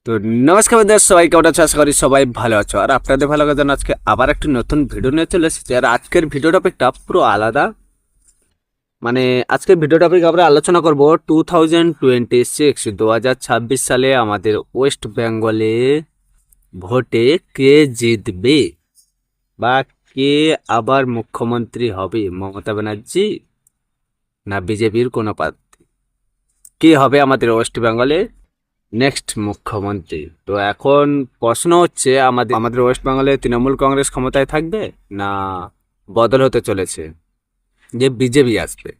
তো নমস্কার বন্ধুরা, সবাই কেমন আছো? আশা করি সবাই ভালো আছো। আর আপনাদের ভালো করার জন্য আজকে আবার একটি নতুন ভিডিও নিয়ে চলে এসেছি। আর আজকের ভিডিও টপিকটা পুরো আলাদা। মানে আজকের ভিডিও টপিক আমরা আলোচনা করব 2026 2026 সালে আমাদের ওয়েস্ট বেঙ্গলে ভোটে কে জিতবে বা কে আবার মুখ্যমন্ত্রী হবে, মমতা ব্যানার্জি না বিজেপির কোনো প্রার্থী? কে হবে আমাদের ওয়েস্ট বেঙ্গলে নেক্সট মুখ্যমন্ত্রী? তো এখন প্রশ্ন হচ্ছে, আমাদের আমাদের ওয়েস্ট বেঙ্গলে তৃণমূল কংগ্রেস ক্ষমতায় থাকবে না বদল হতে চলেছে, যে বিজেপি আসবে?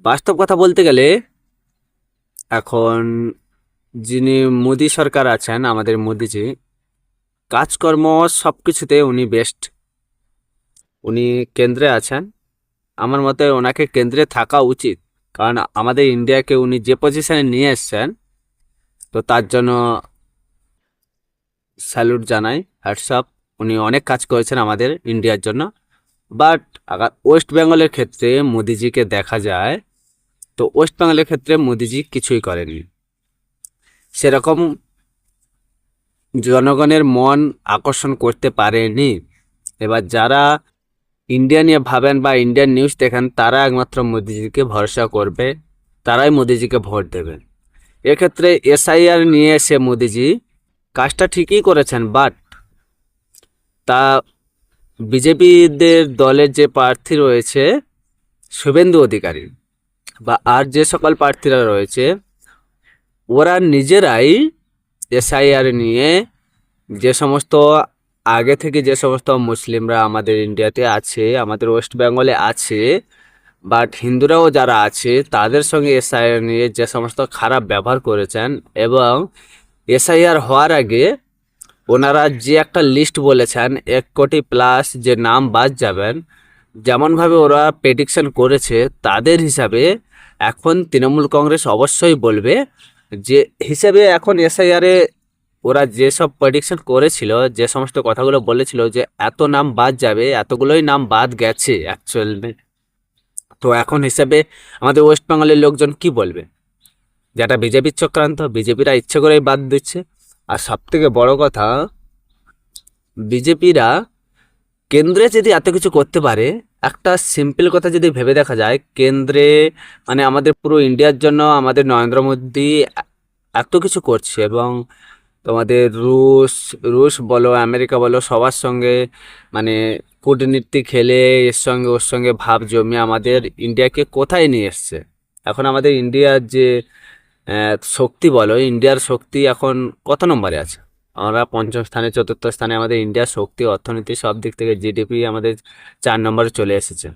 বাস্তব কথা বলতে গেলে এখন যিনি মোদি সরকার আছেন, আমাদের মোদিজি, কাজকর্ম সব কিছুতে উনি বেস্ট। উনি কেন্দ্রে আছেন, আমার মতে ওনাকে কেন্দ্রে থাকা উচিত। কারণ আমাদের ইন্ডিয়াকে উনি যে পজিশনে নিয়ে এসছেন, তো তার জন্য স্যালুট জানাই, হ্যাটসঅ্যাপ। উনি অনেক কাজ করেছেন আমাদের ইন্ডিয়ার জন্য। বাট আবার ওয়েস্ট বেঙ্গলের ক্ষেত্রে মোদিজিকে দেখা যায়, তো ওয়েস্ট বেঙ্গলের ক্ষেত্রে মোদিজি কিছুই করেননি সেরকম, জনগণের মন আকর্ষণ করতে পারেনি। এবার যারা ইন্ডিয়া নিয়ে ভাবেন বা ইন্ডিয়ান নিউজ দেখেন, তারা একমাত্র মোদিজিকে ভরসা করবে, তারাই মোদিজিকে ভোট দেবে। এক্ষেত্রে এসআইআর নিয়ে এসে মোদিজি কাজটা ঠিকই করেছেন, বাট তা বিজেপিদের দলের যে প্রার্থী রয়েছে শুভেন্দু অধিকারী বা আর যে সকল প্রার্থীরা রয়েছে, ওরা নিজেরাই এসআইআর নিয়ে যে সমস্ত আগে থেকে যে সমস্ত মুসলিমরা আমাদের ইন্ডিয়াতে আছে, আমাদের ওয়েস্ট বেঙ্গলে আছে, বাট হিন্দুরাও যারা আছে, তাদের সঙ্গে এসআইআর নিয়ে যে সমস্ত খারাপ ব্যবহার করেছেন, এবং এসআইআর হওয়ার আগে ওনারা যে একটা লিস্ট বলেছেন 1 কোটি প্লাস যে নাম বাদ যাবেন, যেমনভাবে ওরা প্রেডিকশন করেছে, তাদের হিসাবে এখন তৃণমূল কংগ্রেস অবশ্যই বলবে যে হিসেবে এখন এসআইআরে ওরা যেসব প্রেডিকশন করেছিল, যে সমস্ত কথাগুলো বলেছিল যে এত নাম বাদ যাবে, এতগুলোই নাম বাদ গেছে অ্যাকচুয়ালি। তো এখন হিসেবে আমাদের ওয়েস্ট বেঙ্গলের লোকজন কি বলবে? যেটা বিজেপির চক্রান্ত, বিজেপিরা ইচ্ছে করেই বাদ দিচ্ছে। আর সবথেকে বড় কথা, বিজেপিরা কেন্দ্রে যদি এত কিছু করতে পারে, একটা সিম্পল কথা যদি ভেবে দেখা যায়, কেন্দ্রে মানে আমাদের পুরো ইন্ডিয়ার জন্য আমাদের নরেন্দ্র মোদী এত কিছু করছে, এবং তোমাদের রুশ রুশ বলো, আমেরিকা বলো, সবার সঙ্গে মানে কূটনীতি খেলে এর সঙ্গে ওর সঙ্গে ভাব জমিয়ে আমাদের ইন্ডিয়াকে কোথায় নিয়ে এসছে। এখন আমাদের ইন্ডিয়ার যে শক্তি বলো, ইন্ডিয়ার শক্তি এখন কত নম্বরে আছে? আমরা পঞ্চম স্থানে, চতুর্থ স্থানে আমাদের ইন্ডিয়ার শক্তি, অর্থনীতি, সব দিক থেকে জিডিপি আমাদের 4 নম্বরে চলে এসেছে।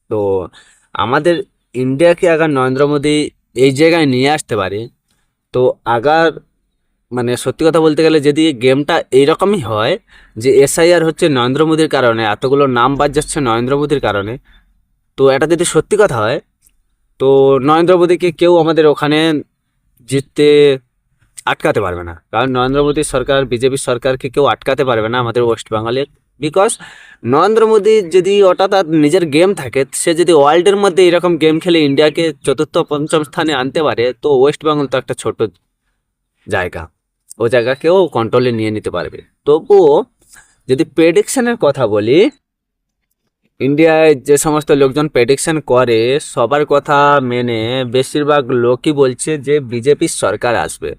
তো আমাদের ইন্ডিয়াকে আগার নরেন্দ্র মোদী এই জায়গায় নিয়ে আসতে পারে, তো আগার মানে সত্যি কথা বলতে গেলে যদি গেমটা এইরকমই হয় যে এসআইআর হচ্ছে নরেন্দ্র মোদীর কারণে, এতগুলো নাম বাদ যাচ্ছে নরেন্দ্র মোদীর কারণে, তো এটা যদি সত্যি কথা হয়, তো নরেন্দ্র মোদীকে কেউ আমাদের ওখানে জিততে আটকাতে পারবে না। কারণ নরেন্দ্র মোদী সরকার, বিজেপি সরকারকে কেউ আটকাতে পারবে না আমাদের ওয়েস্ট বেঙ্গলের। বিকজ নরেন্দ্র মোদী যদি ওটা তার নিজের গেম থাকে, সে যদি ওয়ার্ল্ডের মধ্যে এরকম গেম খেলে ইন্ডিয়াকে চতুর্থ পঞ্চম স্থানে আনতে পারে, তো ওয়েস্ট বেঙ্গল তো একটা ছোট জায়গা, ও জায়গাকেও কন্ট্রোলে নিয়ে নিতে পারবে। তবুও যদি প্রেডিকশনের কথা বলি, ইন্ডিয়ায় যে সমস্ত লোকজন প্রেডিকশন করে, সবার কথা মেনে বেশিরভাগ লোকই বলছে যে বিজেপির সরকার আসবে,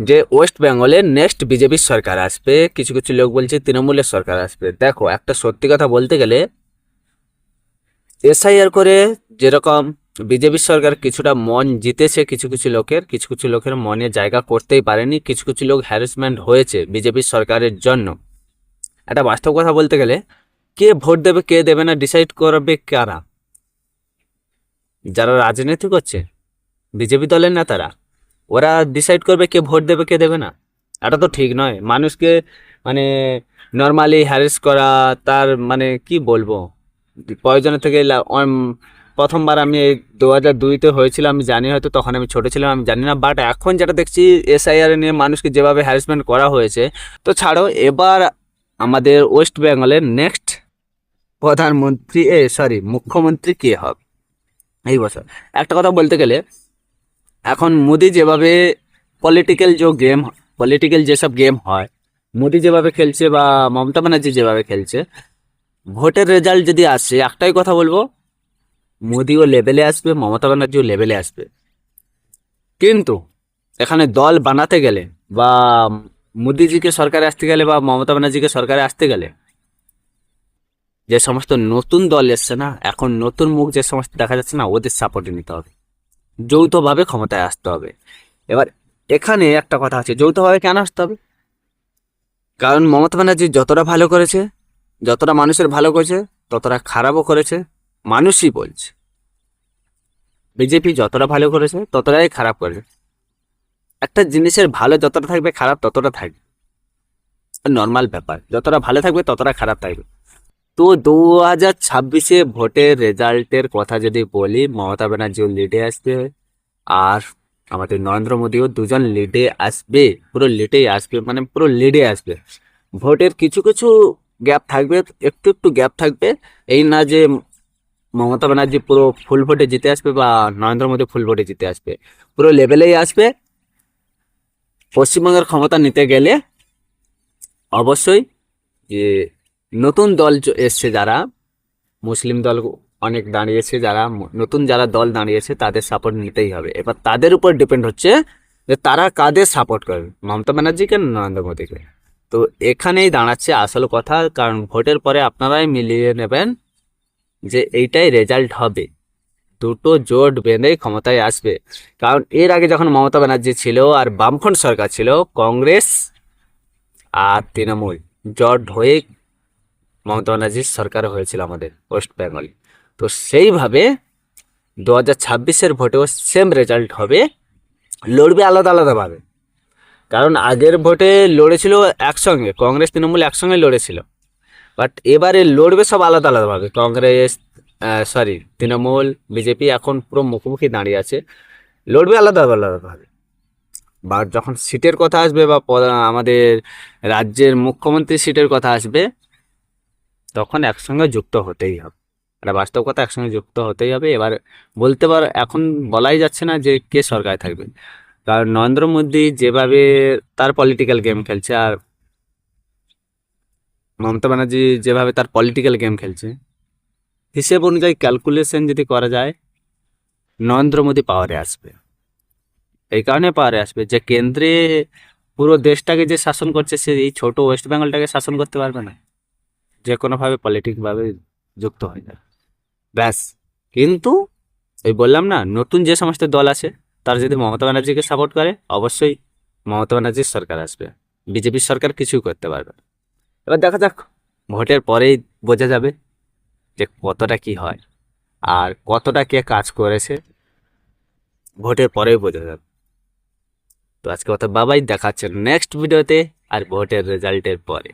যে ওয়েস্ট বেঙ্গলে নেক্সট বিজেপির সরকার আসবে। কিছু কিছু লোক বলছে তৃণমূলের সরকার আসবে। দেখো, একটা সত্যি কথা বলতে গেলে, এসআইআর করে যেরকম বিজেপির সরকার কিছুটা মন জিতেছে কিছু কিছু লোকের, কিছু কিছু লোকের মনে জায়গা করতেই পারেনি, কিছু কিছু লোক হ্যারাসমেন্ট হয়েছে বিজেপির সরকারের জন্য। একটা বাস্তব কথা বলতে গেলে, কে ভোট দেবে কে দেবে না ডিসাইড করবে কারা? যারা রাজনীতি করছে, বিজেপি দলের নেতারা, ওরা ডিসাইড করবে কে ভোট দেবে কে দেবে না। এটা তো ঠিক নয়। মানুষকে মানে নর্মালি হ্যারেস করা, তার মানে কি বলবো, প্রয়োজনের থেকে প্রথমবার আমি 2002-তে হয়েছিল, আমি জানি, হয়তো তখন আমি ছোট ছিলাম, আমি জানি না। বাট এখন যেটা দেখছি এসআইআর নিয়ে মানুষকে যেভাবে হ্যারাসমেন্ট করা হয়েছে, তো ছাড়ো। এবার আমাদের ওয়েস্ট বেঙ্গলের নেক্সট মুখ্যমন্ত্রী কে হবে এই বছর? একটা কথা বলতে গেলে, এখন মোদি যেভাবে পলিটিক্যাল যেসব গেম হয়, মোদি যেভাবে খেলছে বা মমতা ব্যানার্জি যেভাবে খেলছে, ভোটের রেজাল্ট যদি আসে, একটাই কথা বলবো, মোদিও লেভেলে আসবে, মমতা ব্যানার্জিও লেভেলে আসবে। কিন্তু এখানে দল বানাতে গেলে বা মোদিজিকে সরকারে আসতে গেলে বা মমতা ব্যানার্জিকে সরকারে আসতে গেলে যে সমস্ত নতুন দল এসছে না, এখন নতুন মুখ যে সমস্ত দেখা যাচ্ছে না, ওদের সাপোর্টে নিতে হবে, যৌথভাবে ক্ষমতায় আসতে হবে। এবার এখানে একটা কথা আছে, যৌথভাবে কেন আসতে হবে? কারণ মমতা ব্যানার্জি যতটা ভালো করেছে, যতটা মানুষের ভালো করেছে, ততটা খারাপও করেছে, মানুষই বলছে। বিজেপি যতটা ভালো করেছে ততটাই খারাপ করেছে। একটা জিনিসের ভালো যতটা থাকবে, খারাপ ততটা থাকবে, নর্মাল ব্যাপার। যতটা ভালো থাকবে ততটা খারাপ থাকবে। তো 2026-এ ভোটের রেজাল্টের কথা যদি বলি, মমতা ব্যানার্জিও লিডে আসবে আর আমাদের নরেন্দ্র মোদীও, দুজন লিডে আসবে, পুরো লিডেই আসবে, মানে পুরো লিডে আসবে। ভোটের কিছু কিছু গ্যাপ থাকবে, একটু একটু গ্যাপ থাকবে। এই না যে মমতা ব্যানার্জি পুরো ফুল ভোটে জিতে আসবে বা নরেন্দ্র মোদী ফুল ভোটে জিতে আসবে, পুরো লেভেলেই আসবে। পশ্চিমবঙ্গের ক্ষমতা নিতে গেলে অবশ্যই যে নতুন দল এসছে, যারা মুসলিম দল অনেক দাঁড়িয়েছে, যারা নতুন যারা দল দাঁড়িয়েছে, তাদের সাপোর্ট নিতেই হবে। এবার তাদের উপর ডিপেন্ড হচ্ছে যে তারা কাদের সাপোর্ট করবে, মমতা ব্যানার্জিকে না নরেন্দ্র মোদীকে। তো এখানেই দাঁড়াচ্ছে আসল কথা, কারণ ভোটের পরে আপনারাই মিলিয়ে নেবেন যে এইটাই রেজাল্ট হবে। দুটো জোট বেঁধেই ক্ষমতায় আসবে। কারণ এর আগে যখন মমতা ব্যানার্জি ছিল আর বামফ্রন্ট সরকার ছিল, কংগ্রেস আর তৃণমূল জোট হয়ে মমতা ব্যানার্জির সরকার হয়েছিল আমাদের ওয়েস্ট বেঙ্গল। তো সেইভাবে 2026-এর ভোটেও সেম রেজাল্ট হবে, লড়বে আলাদা আলাদাভাবে। কারণ আগের ভোটে লড়েছিল একসঙ্গে, কংগ্রেস তৃণমূল একসঙ্গে লড়েছিল, বাট এবারে লড়বে সব আলাদা আলাদাভাবে। তৃণমূল, বিজেপি এখন পুরো মুখোমুখি দাঁড়িয়ে আছে, লড়বে আলাদা আলাদাভাবে। বা যখন সিটের কথা আসবে বা আমাদের রাজ্যের মুখ্যমন্ত্রী সিটের কথা আসবে, তখন একসঙ্গে যুক্ত হতেই হবে। এটা বাস্তব কথা, একসঙ্গে যুক্ত হতেই হবে। এবার এখন বলাই যাচ্ছে না যে কে সরকারে থাকবে, কারণ নরেন্দ্র মোদী যেভাবে তার পলিটিক্যাল গেম খেলছে আর মমতা ব্যানার্জি যেভাবে তার পলিটিক্যাল গেম খেলছে, হিসেব অনুযায়ী ক্যালকুলেশন যদি করা যায়, নরেন্দ্র মোদী পাওয়ারে আসবে। এই কারণে পাওয়ারে আসবে যে কেন্দ্রে পুরো দেশটাকে যে শাসন করছে, সে এই ছোট ওয়েস্ট বেঙ্গলটাকে শাসন করতে পারবে না, যে কোনোভাবে পলিটিকভাবে যুক্ত হয়ে যাবে, ব্যাস। কিন্তু ওই বললাম না, নতুন যে সমস্ত দল আছে, তারা যদি মমতা ব্যানার্জিকে সাপোর্ট করে, অবশ্যই মমতা ব্যানার্জির সরকার আসবে, বিজেপির সরকার কিছুই করতে পারবে না। এবার দেখা যাক, ভোটের পরেই বোঝা যাবে যে কতটা কি হয় আর কতটা কে কাজ করেছে, ভোটের পরেই বোঝা যাবে। তো আজকে কথা বাবাই, দেখাচ্ছে নেক্সট ভিডিওতে আর ভোটের রেজাল্টের পরে।